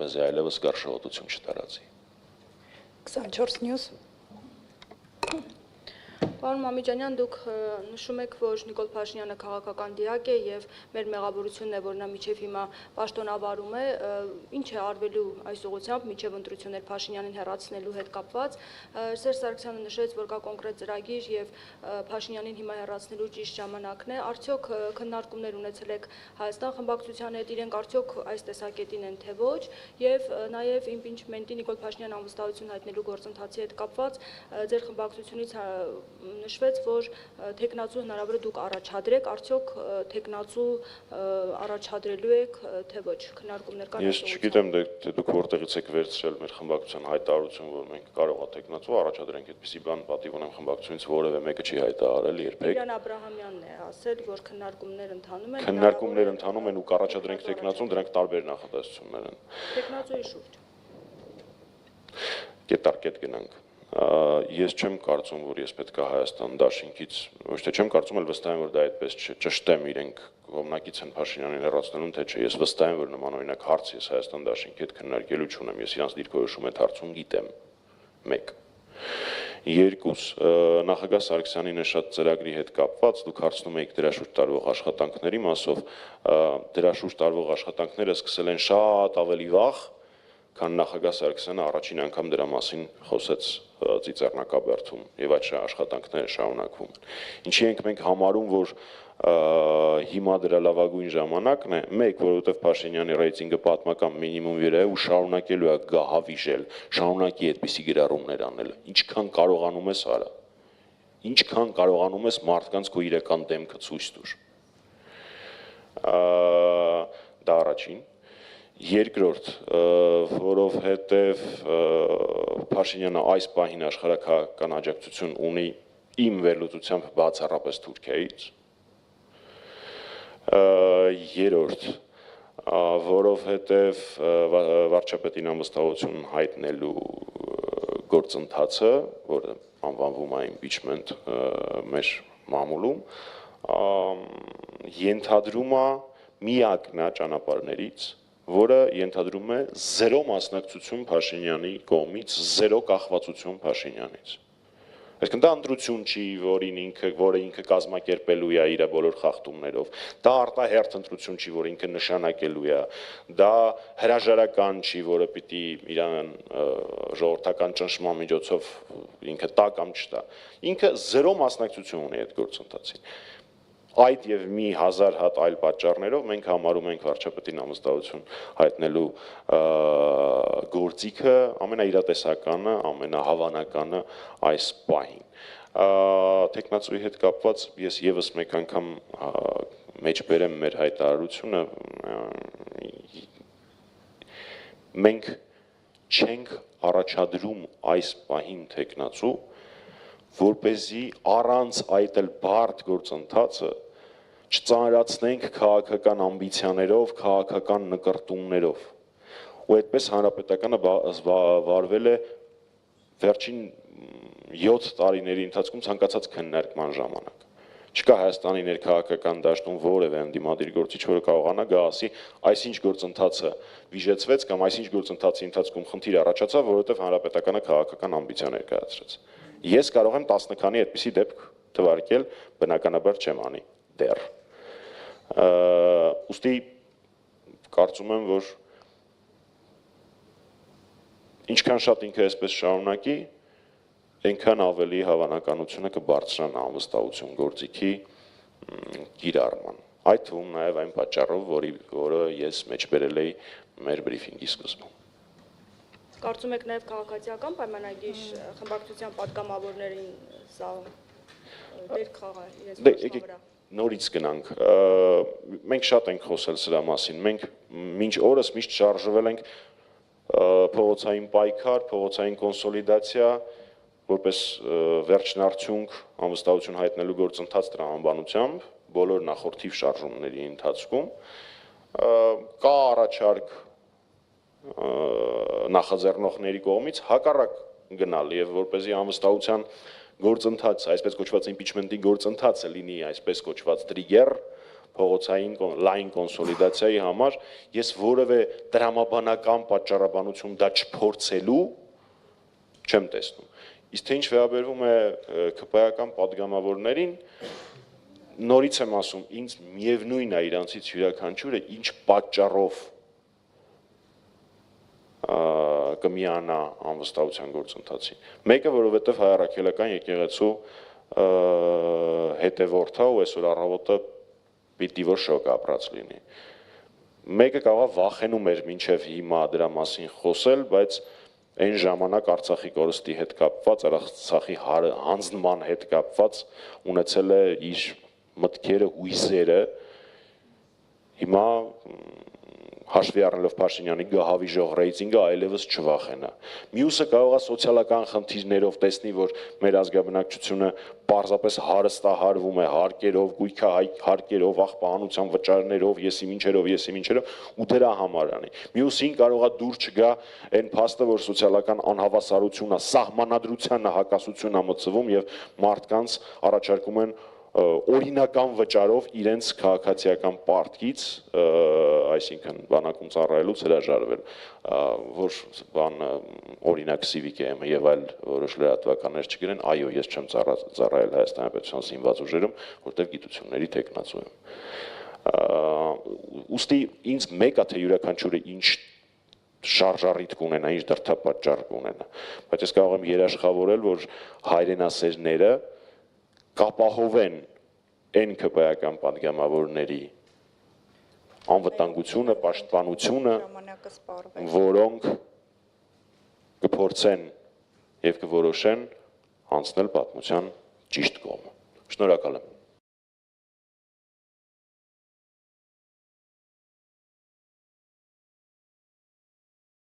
որպեսզի այլևս գարշահոտություն չտարածի։ 24 News Պարոն Մամիջանյան, դուք նշում եք, որ Նիկոլ Փաշինյանը քաղաքական դիակ է եւ մեր մեղավորությունն է, որ նա միջև հիմա պաշտոնավարում է, ինչ է արվելու այս ուղղությամբ միջև ընտրություններ Փաշինյանին հեռացնելու հետ կապված։ Սերժ Սարգսյանը նշեց, որ կա կոնկրետ ծրագիր եւ Փաշինյանին հիմա հեռացնելու ճիշտ ժամանակն է։ Արդյոք քննարկումներ ունեցել եք Հայաստան խմբակցության հետ, իրենք արդյոք այս տեսակետին են թե ոչ, եւ նաեւ իմպիչմենտի Նիկոլ Փաշինյան անվստահություն հայտնելու գործընթացի հետ կապված ձեր խմբակցությունից նշվեց, որ թեկնածու հնարավոր է դուք առաջադրեք, արդյոք թեկնածու առաջադրելու եք, թե ոչ, քննարկումներ կան։ Ես չգիտեմ, թե դուք որտեղից եք վերցրել մեր խմբակցության հայտարարություն, որ մենք կարող է թեկնածու առաջադրենք, այդպիսի բան պատիվ ունեմ խմբակցությունից որևէ մեկը չի հայտարարել երբեք։ Իրան Աբրահամյանն է ասել, որ քննարկումներ ընթանում են։ Քննարկումներ ընթանում են ու կառաջադրենք թեկնածուն, դրանք տարբեր նախադասություններ են։ Թեկնածուի շուրջ։ Կետարկետ գնանք։ Ես չեմ կարծում, որ ես պետք է Հայաստան դաշինքից, ոչ թե չեմ կարծում, այլ վստահ եմ, որ դա այդպես չէ, ճշտեմ իրենք կողմնակից են Փաշինյանին հեռացնելուն, թե չէ, ես վստահ եմ, որ նմանօրինակ հարց ես Հայաստան դաշինքի հետ քննարկելու չունեմ, ես իրանց դիրքորոշում այդ հարցում գիտեմ։ 1 2 նախագահ Սարգսյանի նշած ծրագրի հետ կապված դուք հարցնում եք դրա շուրջ տարվող աշխատանքների մասով, դրա շուրջ տարվող աշխատանքները սկսել են շատ ավելի վաղ, քան նախագահ Սարգսյանը առաջին անգամ դրա մասին խոսեց ծիծեռնակաբերդում եւ այդ աշխատանքները շարունակվում են։ Ինչի ենք մենք համարում, որ հիմա դրա լավագույն ժամանակն է, 1, որովհետեւ Փաշինյանի ռեյտինգը պատմական մինիմում վրա է ու շարունակելու է գահավիժել, շարունակի այդպիսի գրառումներ անել, ինչքան կարողանում ես արա, ինչքան կարողանում ես մարդկանց քո իրական դեմքը ցույց տուր։ Դա առաջին։ Երկրորդ, որովհետև Փաշինյանը այս պահին աշխարհաքաղաքական աջակցություն ունի իմ վերլուծությամբ բացառապես Թուրքիայից։ Երրորդ, որովհետև վարչապետին անվստահություն հայտնելու գործընթացը, որը անվանվում է impeachment մեր մամուլում, ենթադրում է միակ ճանապարհներից, որը ենթադրում է 0 մասնակցություն Փաշինյանի կողմից, 0 կախվածություն Փաշինյանից։ Այսինքն դա ընտրություն չի, որը ինքը կազմակերպելու է իր բոլոր խախտումներով, դա արտահերթ ընտրություն չի, որ ինքը նշանակելու է, դա հրաժարական չի, որը պիտի իրան ժողովրդական ճնշման միջոցով ինքը տա կամ չտա։ Ինքը 0 մասնակցություն ունի այդ գործընթացին։ Այդ եւ մի 1000 հատ այլ պատճառներով մենք համարում ենք վարչապետին անվստահություն հայտնելու գործիքը ամենաիրատեսականը, ամենահավանականը այս պահին։ Թեկնածուի հետ կապված ես եւս մեկ անգամ մեջ բերեմ մեր հայտարարությունը, մենք չենք առաջադրում այս պահին թեկնածու, որպեսզի առանց այդ էլ բարդ գործընթացը չծանրացնենք քաղաքական ամբիցիաներով, քաղաքական նկրտումներով։ Ու այդպես հանրապետականը վարվել է վերջին 7 տարիների ընթացքում ցանկացած քննարկման ժամանակ։ Չկա Հայաստանի ներքաղաքական դաշտում որևէ ընդդիմադիր գործիչ, որը կարողանա գա ասի, այսինչ գործընթացը վիժեցվեց կամ այսինչ գործընթացի ընթացքում խնդիր առաջացավ, որովհետև հանրապետականը քաղաքական ամբիցիաներ կայացրեց։ Ես կարող եմ 10 քանի այդպիսի դեպք թվարկել, բնականաբար չեմ անի դեռ։ Ուստի կարծում եմ, որ ինչքան շատ ինքը այսպես շարունակի, այնքան ավելի հավանականությունը կբարձրանա անվստահություն գործիքի կիրառման։ Այդ թվում նաև այն պատճառով, որը ես մեջ բերել էի մեր բրիֆինգի սկզբում։ Կարծում եք նաև քաղաքացիական պայմանագիր խմբակցության պատգամավորներին սա դեր խաղա իրենց պաշտպան վրա։ Նորից գնանք, մենք շատ ենք խոսել սրա մասին, մենք մինչ օրս միշտ շարժվել ենք փողոցային պայքար, փողոցային կոնսոլիդացիա, որպես վերջնարդյունք անվստահություն հայտնելու գործընթաց դրա անվանությամբ, բոլոր նախորդիվ շարժումների ընթացքում, կա առաջարկ նախաձեռնողների կողմից հակառակ գնալ եւ որպեսզի անվստահության գործընթացը, այսպես կոչված impeachment-ի գործընթացը լինի այսպես կոչված trigger, փողոցային լայն կոնսոլիդացիայի համար ես որևէ դրամաբանական պատճառաբանություն դա չփորձելու չեմ տեսնում։ Իսկ թե ինչ վերաբերվում է ԿՊ-ական падգամավորներին, նորից եմ ասում, ինձ միևնույն է իրանցից յուրաքանչյուրը ինչ պատճառով կմիանա անվստահության գործընթացին։ Մեկը, որովհետև Հայ Առաքելական եկեղեցու հետևորդ է ու այսօր առավոտը պիտի որ շոկ ապրած լինի։ Մեկը կարող վախենում էր մինչև հիմա դրա մասին խոսել, բայց այն ժամանակ Արցախի կորստի հետ կապված, Արցախի հանձնման հետ կապված ունեցել է իր մտքերը, հույզերը, հիմա հաշվի առնելով Փաշինյանի գահավիժող ռեյտինգը այլևս չվախենա։ Մյուսը կարող է սոցիալական խնդիրներով տեսնի, որ մեր ազգաբնակչությունը պարզապես հարստահարվում է հարկերով, գույքահարկերով, աղբահանության վճարներով, եսի մինչերով ու դրա համար անի։ Մյուսին կարող է դուր չգա այն փաստը, որ սոցիալական անհավասարությունը, սահմանադրությանը հակասություն է մտցվում եւ մարդկանց առաջարկում են օրինական վճարով իրենց քաղաքացիական պարտքից, այսինքն բանակում ծառայելուց հրաժարվել, որ օրինակ Civic-ը եւ այլ որոշ լրատվականներ չգրեն, այո, ես չեմ ծառայել Հայաստանի Պետության զինված ուժերում, որտեղ գիտությունների տեխնացու եմ։ Ուստի ինձ մեկ է թե յուրաքանչյուրը ինչ շարժառիթ կունենա, ինչ դրդապատճառ կունենա, բայց ես կարող եմ երաշխավորել, որ հայրենասերները կապահովեն այն ԿՊ-ական падգամավորների անվտանգությունը, պաշտպանությունը, որոնք կփորձեն եւ կորոշեն անցնել պատմության ճիշտ կողմը։ Շնորհակալ եմ։